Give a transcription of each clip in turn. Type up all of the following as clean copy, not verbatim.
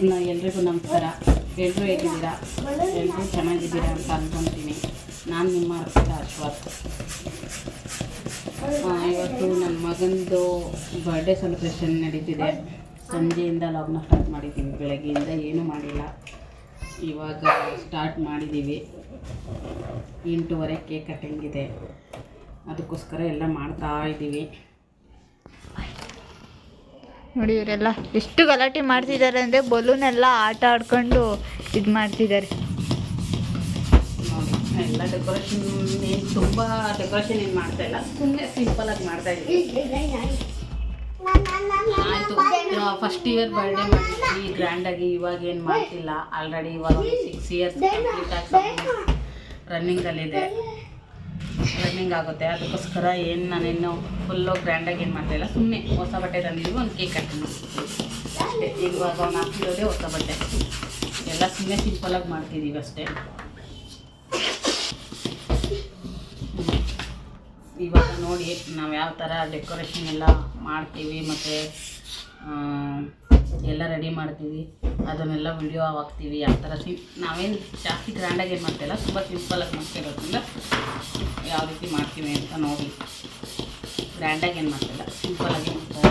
ಎಲ್ರಿಗೂ ನಮಸ್ಕಾರ. ಎಲ್ಲರೂ ಹೇಗಿದ್ದೀರಾ? ಎಲ್ಲರೂ ಚೆನ್ನಾಗಿದ್ದೀರಾ ಅಂತ ಅಂದ್ಕೊತೀನಿ. ನಾನು ನಿಮ್ಮ ಅರ್ಪಿತಾ ಅಶ್ವಥ್. ಇವತ್ತು ನನ್ನ ಮಗಂದು ಬರ್ಡೇ ಸೆಲೆಬ್ರೇಷನ್ ನಡೀತಿದೆ. ಸಂಜೆಯಿಂದ ಲಾಗ್ನ ಸ್ಟಾರ್ಟ್ ಮಾಡಿದ್ದೀವಿ. ಬೆಳಗ್ಗೆಯಿಂದ ಏನೂ ಮಾಡಿಲ್ಲ. ಇವಾಗ ಸ್ಟಾರ್ಟ್ ಮಾಡಿದ್ದೀವಿ. 8:30 ಕೇಕ್ ಕಟ್ಟಿಂಗ್ ಇದೆ. ಅದಕ್ಕೋಸ್ಕರ ಎಲ್ಲ ಮಾಡ್ತಾ ಇದ್ದೀವಿ. ನೋಡಿ ಇವರೆಲ್ಲ ಎಷ್ಟು ಗಲಾಟೆ ಮಾಡ್ತಿದ್ದಾರೆ ಅಂದರೆ ಬಲೂನೆಲ್ಲ ಆಟ ಆಡ್ಕೊಂಡು ಇದು ಮಾಡ್ತಿದ್ದಾರೆ. ಎಲ್ಲ ಡೆಕೋರೇಷನ್ ಏನು ತುಂಬ ಡೆಕೋರೇಷನ್ ಏನು ಮಾಡ್ತಾ ಇಲ್ಲ, ಸುಮ್ಮನೆ ಸಿಂಪಲಾಗಿ ಮಾಡ್ತಾ ಇದ್ದೀವಿ. ಆಯಿತು, ಫಸ್ಟ್ ಇಯರ್ ಬರ್ಡೇ ಮಾಡಿದ್ವಿ ಗ್ರ್ಯಾಂಡಾಗಿ. ಇವಾಗ ಏನು ಮಾಡ್ತಿಲ್ಲ. ಆಲ್ರೆಡಿ ಇವಾಗ 6 ಇಯರ್ಸ್ ಕಂಪ್ಲೀಟ್ ಆಗಿ ರನ್ನಿಂಗಲ್ಲಿದೆ. ರನ್ನಿಂಗ್ ಆಗುತ್ತೆ. ಅದಕ್ಕೋಸ್ಕರ ಏನು ನಾನೇನು ಫುಲ್ಲು ಗ್ರ್ಯಾಂಡಾಗಿ ಏನು ಮಾಡ್ತಾಯಿಲ್ಲ. ಸುಮ್ಮನೆ ಹೊಸ ಬಟ್ಟೆ ತಂದಿದ್ವಿ, ಒಂದು ಕೇಕ್ ಕಟ್ ಮಾಡ್ತೀವಿ ಅಷ್ಟೇ. ಇವಾಗ ಅವ್ನು ಹಾಕಿರೋದೇ ಹೊಸ ಬಟ್ಟೆ. ಎಲ್ಲ ಸುಮ್ಮನೆ ಸಿಂಪಲಾಗಿ ಮಾಡ್ತಿದ್ದೀವಿ ಅಷ್ಟೇ. ಇವಾಗ ನೋಡಿ ನಾವು ಯಾವ ಥರ ಡೆಕೋರೇಷನ್ ಎಲ್ಲ ಮಾಡ್ತೀವಿ ಮತ್ತು ಎಲ್ಲ ರೆಡಿ ಮಾಡ್ತೀವಿ. ಅದನ್ನೆಲ್ಲ ವಿಡಿಯೋ ಹಾಕ್ತೀವಿ. ಯಾವ ಥರ ನಾವೇನು ಜಾಸ್ತಿ ಗ್ರ್ಯಾಂಡಾಗಿ ಏನು ಮಾಡ್ತಾಯಿಲ್ಲ, ತುಂಬ ಸಿಂಪಲಾಗಿ ಮಾಡ್ತಿರೋದ್ರಿಂದ ಯಾವ ರೀತಿ ಮಾಡ್ತೀವಿ ಅಂತ ನೋಡಿ. ಗ್ರ್ಯಾಂಡಾಗಿ ಏನು ಮಾಡ್ತಾಯಿಲ್ಲ, ಸಿಂಪಲಾಗಿ ಮಾಡ್ತಾ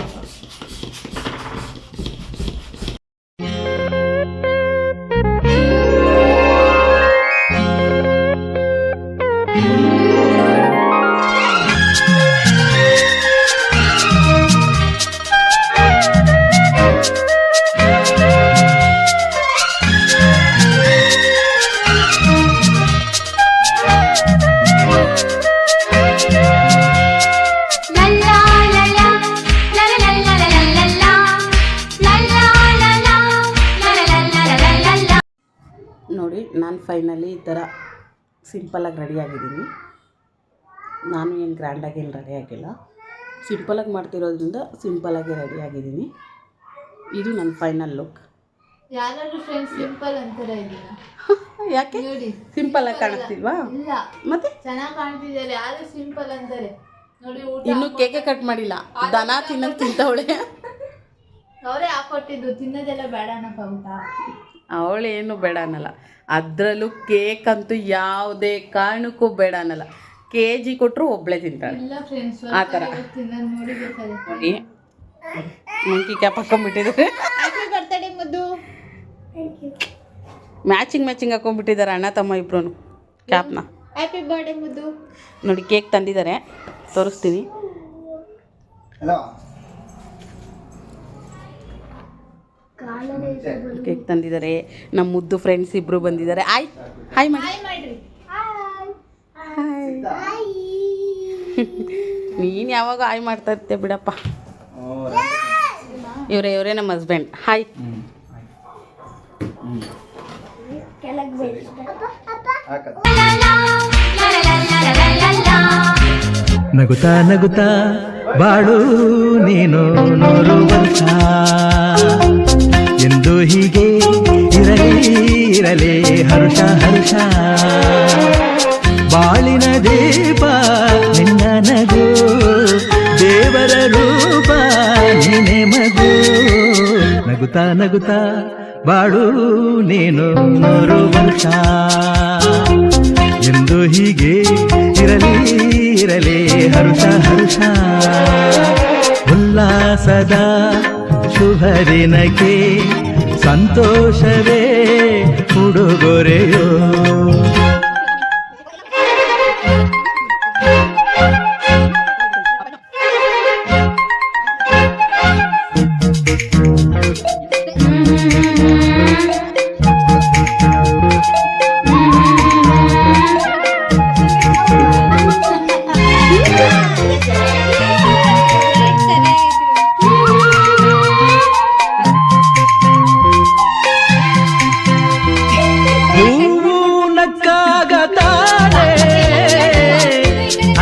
ನೋಡಿ. ನಾನು ಫೈನಲಿ ಈ ಥರ ಸಿಂಪಲಾಗಿ ರೆಡಿಯಾಗಿದ್ದೀನಿ. ನಾನು ಏನು ಗ್ರ್ಯಾಂಡಾಗಿ ಏನು ರೆಡಿ ಆಗಿಲ್ಲ, ಸಿಂಪಲಾಗಿ ಮಾಡ್ತಿರೋದ್ರಿಂದ ಸಿಂಪಲಾಗಿ ರೆಡಿಯಾಗಿದ್ದೀನಿ. ಇದು ನನ್ನ ಫೈನಲ್ ಲುಕ್. ಯಾರಾದ್ರೂ ಫ್ರೆಂಡ್ಸ್ ಸಿಂಪಲ್ ಅಂತಾರೆ ಇದನ್ನ. ಯಾಕೆ ಸಿಂಪಲಾಗಿ ಕಾಣಿಸ್ತಿಲ್ವಾ? ಇಲ್ಲ, ಮತ್ತೆ ಚೆನ್ನಾಗಿ ಕಾಣ್ತಿದ್ದಾರೆ. ಯಾರು ಸಿಂಪಲ್ ಅಂತಾರೆ ನೋಡಿ. ಇನ್ನೂ ಕೇಕೆ ಕಟ್ ಮಾಡಿಲ್ಲ. ದನ ತಿನ್ನೋದು ತಿಂತವಳೆ. ಅವರೇ ಹಾಕೊಟ್ಟಿದ್ದು, ತಿನ್ನೋದೆಲ್ಲ ಬೇಡ ಅನ್ನೋಕ್ಕಾಗುತ್ತಾ? ಅವಳೇನು ಬೇಡ ಅನ್ನಲ್ಲ. ಅದರಲ್ಲೂ ಕೇಕ್ ಅಂತೂ ಯಾವುದೇ ಕಾರಣಕ್ಕೂ ಬೇಡ ಅನ್ನಲ್ಲ. KG ಕೊಟ್ಟರು ಒಬ್ಬಳೇ ತಿಂತಾಳೆ ಆ ಥರ. ನೋಡಿ ಮಂಕಿ ಕ್ಯಾಪ್ ಹಾಕೊಂಡ್ಬಿಟ್ಟಿದ್ದಾರೆ. ಮ್ಯಾಚಿಂಗ್ ಹಾಕೊಂಡ್ಬಿಟ್ಟಿದ್ದಾರೆ ಅಣ್ಣ ತಮ್ಮ ಇಬ್ರು ಕ್ಯಾಪ್ನ. ಹ್ಯಾಪಿ ಬರ್ಡೇ ಮುದ್ದು. ನೋಡಿ ಕೇಕ್ ತಂದಿದ್ದಾರೆ, ತೋರಿಸ್ತೀನಿ. ಕೇಕ್ ತಂದಿದ್ದಾರೆ. ನಮ್ಮ ಮುದ್ದು ಫ್ರೆಂಡ್ಸ್ ಇಬ್ಬರು ಬಂದಿದ್ದಾರೆ. ಹಾಯ್ ಮಾಡಿ. ನೀನು ಯಾವಾಗ ಹಾಯ್ ಮಾಡ್ತಾ ಇರ್ತೀಯ ಬಿಡಪ್ಪ. ಇವರೇ ನಮ್ಮ ಹಸ್ಬೆಂಡ್. ಹಾಯ್. ನಗುತ್ತಾ ಬಾಳು ನೀನು 100 ವರ್ಷ ಎಂದು ಹೀಗೆ ಇರಲಿ ಹರುಷ ಬಾಳಿನ ದೀಪ ನಿನ್ನ ನಗು, ದೇವರ ರೂಪ ನೀನೆ ಮಗು. ನಗುತ್ತಾ ಬಾಳು ನೀನು 100 ವರ್ಷ ಎಂದು ಹೀಗೆ ಇರಲಿ ಹರುಷ ಉಲ್ಲಾಸದ ಶುಭ ದಿನಕ್ಕೆ ಸಂತೋಷವೇ ಉಡುಗೊರೆಯೋ.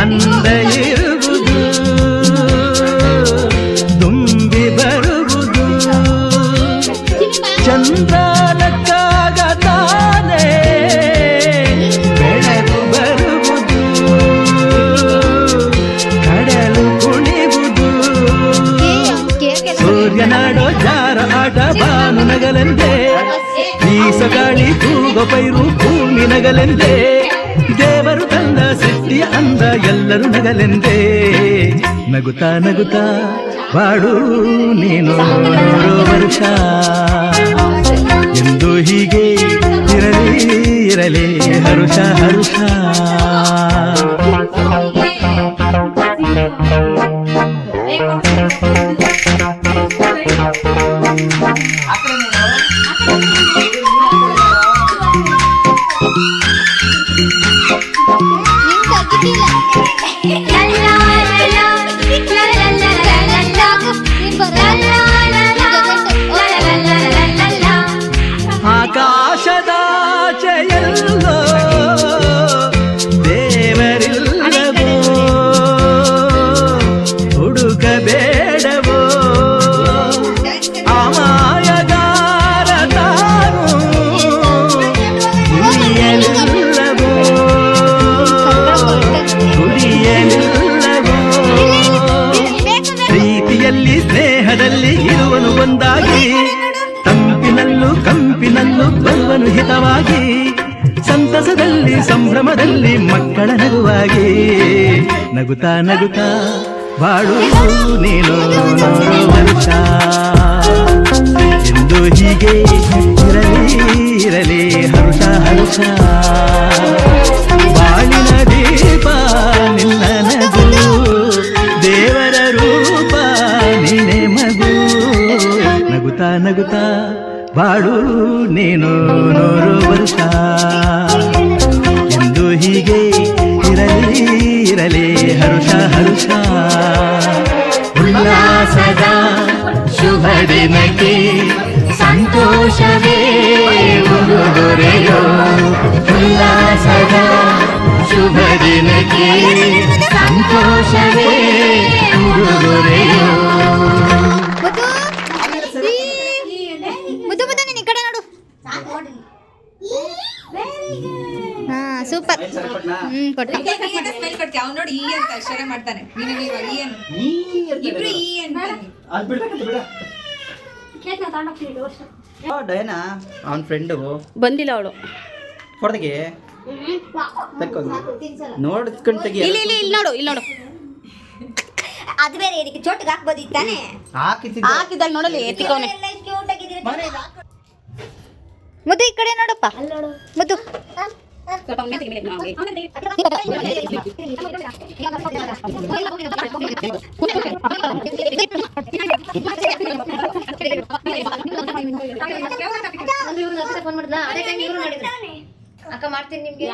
ಅಂದ ಇರುವುದು ತುಂಬಿ ಬರುವುದು ಚಂದ್ರನಕ್ಕಾಗ ತಾನೇ ಬೆಳಕು ಬರುವುದು ಕಡಲು ಕುಣಿವುದು ಸೂರ್ಯನಾಡೋ ಜಾರ ಆಟ ಬಾನು ನಗಲೆಂದೇ ಪೈರು ಭೂಮಿ ನಗಲೆಂದೇ ದೇವರು ತಂದ ಸೃಷ್ಟಿಯ ಅಂದ ಎಲ್ಲರೂ ನಗಲೆಂದೇ ನಗುತ್ತಾ ನಗುತ್ತಾ ಬಾಡು ನೀನು 100 ವರ್ಷ ಎಂದು ಹೀಗೆ ಇರಲಿ ಇರಲಿ ಹರುಷ ಹರುಷ ಆಕಾಶದಾಚೆಯಲ್ಲೋ ದೇವರಿಲ್ಲವೋ ಹುಡುಕಬೇಡವೋ ಅಮಾಯಗಾರ ತಾನು ಹುಡಿಯಲಿಲ್ಲವೋ ಹುಡಿಯಲಿಲ್ಲವೋ ಪ್ರೀತಿಯಲ್ಲಿ ಸ್ನೇಹದಲ್ಲಿ ಇರುವನು ಒಂದಾಗಿ ತಂಪಿನಲ್ಲೂ ಕಂಪಿನಲ್ಲೂ ಬರುವನು ಹಿತವಾಗಿ ಸಂತಸದಲ್ಲಿ ಸಂಭ್ರಮದಲ್ಲಿ ಮಕ್ಕಳ ನಗುವಾಗಿ ನಗುತ್ತಾ ನಗುತ್ತಾ ಬಾಳು ನೀನು 100 ವರ್ಷ ಎಂದು ಹೀಗೆ ಇರಲಿ ಇರಲಿ ಹರುಷ ಹರುಷ ಬಾಳಿನ ದೀಪ ನಿನ್ನ ನಗು ದೇವರ ರೂಪ ನಿನ್ನೆ ಮಗು ನಗುತ್ತಾ ನಗುತ್ತಾ ಬಾಳು ನೀನು 100 ವರ್ಷ ಎಂದು ಹೀಗೆ ಇರಲಿ ಇರಲಿ ಹರುಷ ಹರುಷ ಉಲ್ಲಾಸದ ಶುಭ ದಿನಕ್ಕೆ ಸಂತೋಷವೇ ಉಡುಗೊರೆಯೋ ಉಲ್ಲಾಸದ ಶುಭ ದಿನಕ್ಕೆ ಸಂತೋಷವೇ ಉಡುಗೊರೆಯೋ ಸೂಪರ್ ಕೊಟ್ಟು ನೋಡಿ ಈ ಅಂತ ಅಕ್ಷರ ಮಾಡ್ತಾನೆ ಡಯನಾ ಅವನ ಫ್ರೆಂಡು ಬಂದಿಲ್ಲ ಅವಳು ಹೊಡೆಗೆ ನೋಡ್ಕೊಂಡು ತೆಗಿ ಇಲ್ಲಿ ನೋಡು ಅದು ಬೇರೆ ಇದಕ್ಕೆ ಚೋಟಿಗೆ ಹಾಕ್ಬೋದಿತ್ತಾನೆ ಹಾಕಿದಾಗ ನೋಡಲಿ ಎತ್ತಿಕವನೆ ಮುದ್ದು ಈ ಕಡೆ ನೋಡಪ್ಪ ಮುದ್ದು ಅಕ್ಕ ಮಾಡ್ತೀನಿ ನಿಮ್ಗೆ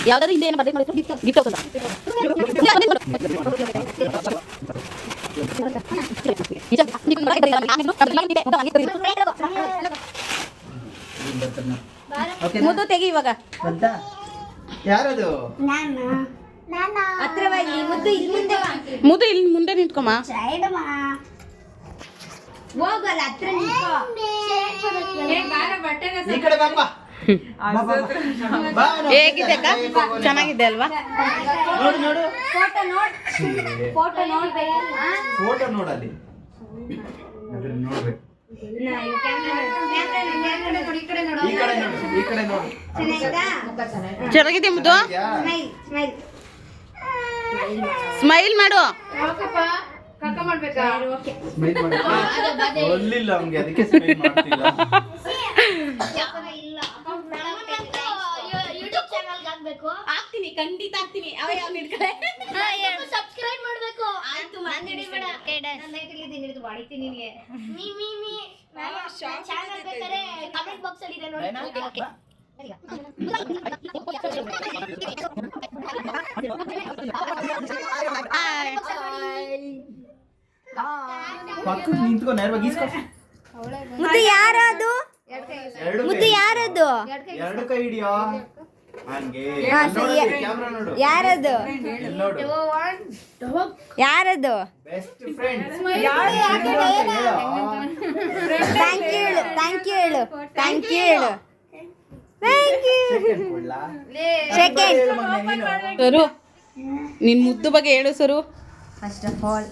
ಯಾವ್ದಾದ್ರು ಹಿಂದೆ ಏನು ಬರ್ಬೇಕು ಗಿಫ್ಟ್ ಹೋಗ್ತದ ಮುದ್ದು ತೆಗಿ ಇವಾಗ ಯಾರದು ಹತ್ರವಾಗಿ ಮುದ್ದು ಇಲ್ಲಿ ಮುಂದೆ ಬಾ. ಮುದ್ದು ಇಲ್ಲಿ ಮುಂದೆ ನಿಂತ್ಕೊಮ್ಮ ಸೈಡ್ ಬಾ. ಹೋಗಲ್ಲ ಹತ್ರ ನಿಂತ್ಕೋ. ಈ ಕಡೆ ಬಾಪ್ಪ ಹೇಗಿದೆ ಅಕ್ಕ ಚೆನ್ನಾಗಿದೆ ಅಲ್ವಾ ನೋಡು ನೋಡು ಫೋಟೋ ನೋಡ್ ಫೋಟೋ ನೋಡ್ಬೇಕು ಫೋಟೋ ನೋಡಲ್ಲಿ ಅದನ್ನ ನೋಡ್ಬೇಕು ಈ ಕಡೆ ನೋಡು ಈ ಕಡೆ ನೋಡು ಚೆನ್ನಾಗಿದೆ ಮುದ್ದು ಸ್ಮೈಲ್ ಮಾಡು ಸ್ಮೈಲ್ ಮಾಡಿ ಒಲ್ಲಿಲ್ಲ ಅವನಿಗೆ ಅದಕ್ಕೆ ಸ್ಮೈಲ್ ಮಾಡ್ತಿಲ್ಲ ಆಗ್ತೀನಿ ಖಂಡಿತ ಆಗ್ತೀನಿ ಅವ ಯಾವ ನಿಡ್ಕಡೆ ಸಬ್ಸ್ಕ್ರೈಬ್ ಮಾಡಬೇಕು ಆಯ್ತು ನಾನು ಹಿಡಿಬೇಡ ನಾನು ನೈಟ್ ಇಲ್ಲಿ ಹಿಡಿದು ಹೊಡಿತೀನಿ ನಿನಗೆ ಮೀ ಮೀ ಮೀ ಚಾನಲ್ ಬೇಕಾದ್ರೆ ಕಮೆಂಟ್ ಬಾಕ್ಸ್ ಅಲ್ಲಿ ಇದೆ ನೋಡಿ ಓಕೆ ಪಕ್ಕಕ್ಕೆ ನಿಂತ್ಕೊ ನೇರವಾಗಿ ಈಸ್ಕೊ ಮುದ್ದು ಯಾರದು ಮುದ್ದು ಯಾರದು ಎರಡು ಕೈ ಹಿಡಿಯೋ ಹಂಗೆ ಕ್ಯಾಮೆರಾ ನೋಡು ಯಾರದು ಇಲ್ಲಿ ನೋಡು ಯಾರದು ಬೆಸ್ಟ್ ಫ್ರೆಂಡ್ ಥ್ಯಾಂಕ್ ಯು ಹೇಳು ಥ್ಯಾಂಕ್ ಯು ಹೇಳು ಥ್ಯಾಂಕ್ ಯು ಹೇಳು ಸೆಕೆಂಡ್ ಕೊಡ್ಲಾ ಸೆಕೆಂಡ್ ಸರು ನಿನ್ ಮುದ್ದು ಬಗ್ಗೆ ಹೇಳು ಸರು. First of all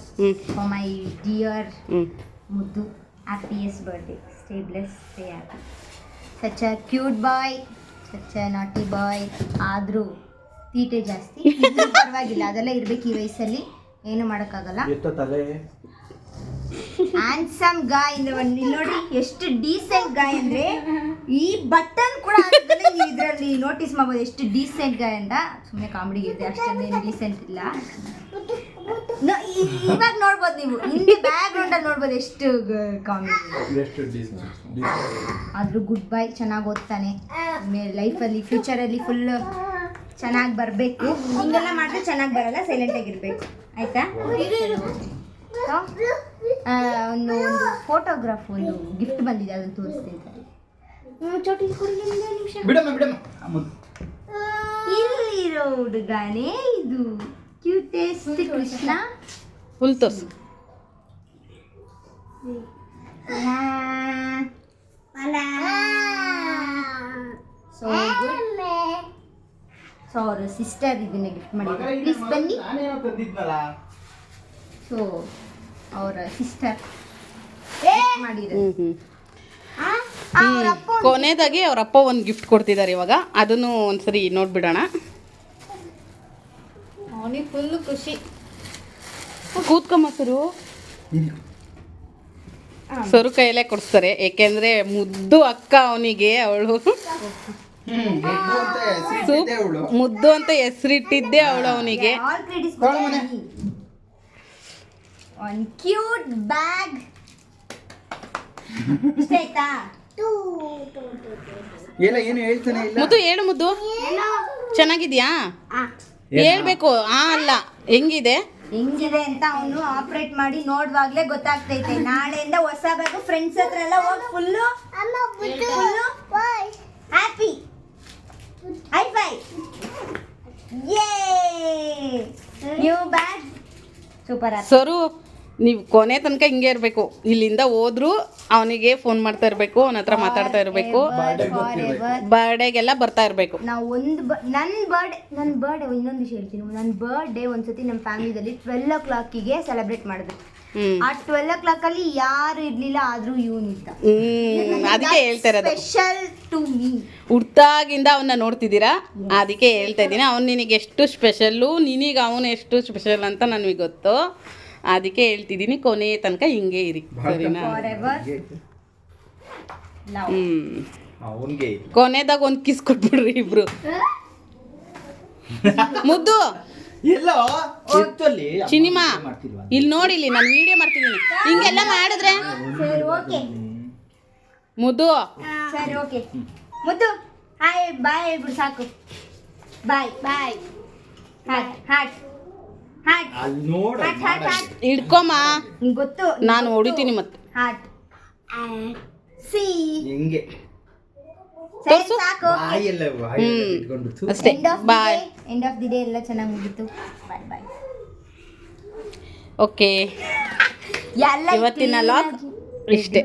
for my dear ಮುದ್ದು happiest birthday. Stay bless, stay happy. Such a cute boy, such a naughty boy. ಆದರೂ ತೀಟೆ ಜಾಸ್ತಿ, ಇದ್ರೂ ಪರವಾಗಿಲ್ಲ, ಅದೆಲ್ಲ ಇರ್ಬೇಕು ಈ ವಯಸ್ಸಲ್ಲಿ, ಏನು ಮಾಡೋಕ್ಕಾಗಲ್ಲ. ಎಷ್ಟೋ ತಲೆ ಹ್ಯಾಂಡ್ಸಮ್ ಗಾಯ್ ಇಂದ ಇಲ್ಲಿ ನೋಡಿ ಎಷ್ಟು ಡೀಸೆಂಟ್ ಗಾಯ್ ಅಂದ್ರೆ ಈ ಬಟನ್ ಕೂಡ ಹಾಕಿದ್ರೆ ನೀವು ಇದರಲ್ಲಿ ನೋಟಿಸ್ ಮಾಡ್ಬೋದು ಎಷ್ಟು ಡೀಸೆಂಟ್ ಗಾಯ್ ಅಂತ. ಸುಮ್ಮನೆ ಕಾಮಿಡಿಗೆ ಇದೆ, ಅಷ್ಟೊಂದೇನು ಡೀಸೆಂಟ್ ಇಲ್ಲ. ಇವಾಗ ನೋಡ್ಬೋದು ನೀವು, ಹಿಂದೆ ಬ್ಯಾಕ್ ಗ್ರೌಂಡ್ ಅಲ್ಲಿ ನೋಡ್ಬೋದು ಎಷ್ಟು ಕಾಮಿಡಿ. ಆದ್ರೂ ಗುಡ್ ಬೈ, ಚೆನ್ನಾಗಿ ಓದ್ತಾನೆ, ಲೈಫಲ್ಲಿ ಫ್ಯೂಚರಲ್ಲಿ ಫುಲ್ ಚೆನ್ನಾಗಿ ಬರಬೇಕು. ಹಿಂಗೆಲ್ಲ ಮಾಡಿದ್ರೆ ಚೆನ್ನಾಗಿ ಬರಲ್ಲ, ಸೈಲೆಂಟ್ ಆಗಿರ್ಬೇಕು, ಆಯ್ತಾ? ಒಂದು ಫೋಟೋಗ್ರಾಫ್, ಒಂದು ಗಿಫ್ಟ್ ಬಂದಿದೆ, ಅದನ್ನು ತೋರಿಸ್ತೀನಿ. ಚೋಟಿ ಇಲ್ಲಿರೋ ಹುಡುಗಾನೇ ಇದು ಕ್ಯೂಟೆಸ್ಟ್ ಕೃಷ್ಣ. ಫುಲ್ ತೋರ್ಸು. ಸೊ ಅವ್ರ ಸಿಸ್ಟರ್ ಇದನ್ನ ಗಿಫ್ಟ್ ಮಾಡಿದ್ದಾರೆ, ಪ್ಲೀಸ್ ಬನ್ನಿ. ನಾನೇನೋ ತಂದಿದ್ನಲ್ಲ. ಸೊ ಅವರ ಸಿಸ್ಟರ್ ಮಾಡಿದ್ದಾರೆ. ಕೊನೆದಾಗಿ ಅವ್ರ ಅಪ್ಪ ಒಂದು ಗಿಫ್ಟ್ ಕೊಡ್ತಿದ್ದಾರೆ ಇವಾಗ, ಅದನ್ನು ಒಂದ್ಸರಿ ನೋಡ್ಬಿಡೋಣ. ಅವನಿಗೆ ಫುಲ್ಲು ಖುಷಿ. ಕೂತ್ಕೊಂಬ ಸರು. ಸರು ಕೈಯಲ್ಲೇ ಕೊಡಿಸ್ತಾರೆ, ಏಕೆಂದ್ರೆ ಮುದ್ದು ಅಕ್ಕ ಅವನಿಗೆ. ಅವಳು ಮುದ್ದು ಅಂತ ಹೆಸರಿಟ್ಟಿದ್ದೆ ಅವಳು ಅವನಿಗೆ. ಆಲ್ ಕ್ರೆಡಿಟ್ಸ್ ಒಂದು ಕ್ಯೂಟ್ ಬ್ಯಾಗ್. ಇಷ್ಟ ಆಯ್ತಾ? ಎಲ್ಲ ಏನು ಹೇಳ್ತಾನೆ ಇಲ್ಲ. ಮುದ್ದು ಹೇಳು ಮುದ್ದು, ಚೆನ್ನಾಗಿದ್ಯಾ? ಹೇಳ್ಬೇಕು. ಅಲ್ಲ ಹೆಂಗಿದೆ ಹೆಂಗಿದೆ ಅಂತ ಅವನು ಆಪರೇಟ್ ಮಾಡಿ ನೋಡುವಾಗ್ಲೇ ಗೊತ್ತಾಗ್ತೈತೆ. ನಾಳೆಯಿಂದ ಹೊಸ ಬ್ಯಾಗು ಫ್ರೆಂಡ್ಸ್ ಹತ್ರ ಎಲ್ಲ ಹೋಗಿ ಫುಲ್ಲು ಹ್ಯಾಪಿ ಹೈ ಫೈ. ಯೇ ನ್ಯೂ ಬ್ಯಾಗ್ ಸೂಪರ್. ಸರು ನೀವು ಕೊನೆ ತನಕ ಹಿಂಗೆ ಇರಬೇಕು. ಇಲ್ಲಿಂದ ಹೋದ್ರು ಅವನಿಗೆ ಫೋನ್ ಮಾಡ್ತಾ ಇರಬೇಕು, ಅವನ ಹತ್ರ ಮಾತಾಡ್ತಾ ಇರಬೇಕು, ಬರ್ಡೇಗೆಲ್ಲ ಬರ್ತಾ ಇರಬೇಕು. ನಾವು ನನ್ನ ಬರ್ಡೇ ಇನ್ನೊಂದು ವಿಷಯ ಹೇಳ್ತೀನಿ. ನನ್ನ ಬರ್ಡೇ ಒಂದ್ಸತಿ ನಮ್ಮ ಫ್ಯಾಮಿಲಿದಲ್ಲಿ 12 o'clock ಸೆಲೆಬ್ರೇಟ್ ಮಾಡಿದ್ರು. ಆ 12 o'clock ಯಾರು ಇರ್ಲಿಲ್ಲ, ಆದ್ರೂ ಇವನಿದ್ದ. ಅದಕ್ಕೆ ಹೇಳ್ತಾ ಇರೋದು, ಸ್ಪೆಷಲ್ ಟು ಮೀ. ಹುಟ್ಟಾಗಿಂದ ಅವನ್ನ ನೋಡ್ತಿದ್ದೀರಾ, ಅದಕ್ಕೆ ಹೇಳ್ತಾ ಇದ್ದೀನಿ. ಅವ್ನು ನಿನಗೆ ಎಷ್ಟು ಸ್ಪೆಷಲ್ಲು, ನಿನಗೆ ಅವನು ಎಷ್ಟು ಸ್ಪೆಷಲ್ ಅಂತ ನನಗೆ ಗೊತ್ತು. ಅದಕ್ಕೆ ಹೇಳ್ತಿದ್ದೀನಿ, ಕೊನೆ ತನಕ ಹಿಂಗೆ ಇರಿ, ಸರಿನಾ? ಕೊನೆದಾಗ ಒಂದು ಕಿಸ್ ಕೊಟ್ಬಿಡ್ರಿ ಇಬ್ರು. ಮುದ್ದು ಎಲ್ಲೋ ಸಿನಿಮಾ ಇಲ್ಲಿ ನೋಡಿಲಿ, ನಾನು ವಿಡಿಯೋ ಮಾಡ್ತಿದ್ದೀನಿ. ಹಿಂಗೆಲ್ಲ ಮಾಡಿದ್ರೆ ಮುದ್ದು ಸರಿ ಓಕೆ ಮುದ್ದು ಹಾಯ್ ಬಾಯ್ ಹೇಳ್ಬಿಡು ಸಾಕು. Bye bye. Hot hot hot hot hot hot ಹಿಡ್ಕೊಮ್ಮ, ನಿಂಗೆ ಗೊತ್ತು, ನಾನು ಹೊಡಿತೀನಿ ಮತ್ತೆ. ಹಾಟ್ ಸಿ ಹೆಂಗೆ ಸರಿ ಸಾಕು. ಅಷ್ಟೇ, ಬಾಯ್. ಎಂಡ್ ಆಫ್ ದಿ ಡೇ ಎಲ್ಲ ಚೆನ್ನಾಗಿ ಮುಗೀತು. ಬಾಯ್ ಬಾಯ್. ಓಕೆ, ಎಲ್ಲ ಇವತ್ತಿನ ಲಾಗ್ ಇಷ್ಟೇ.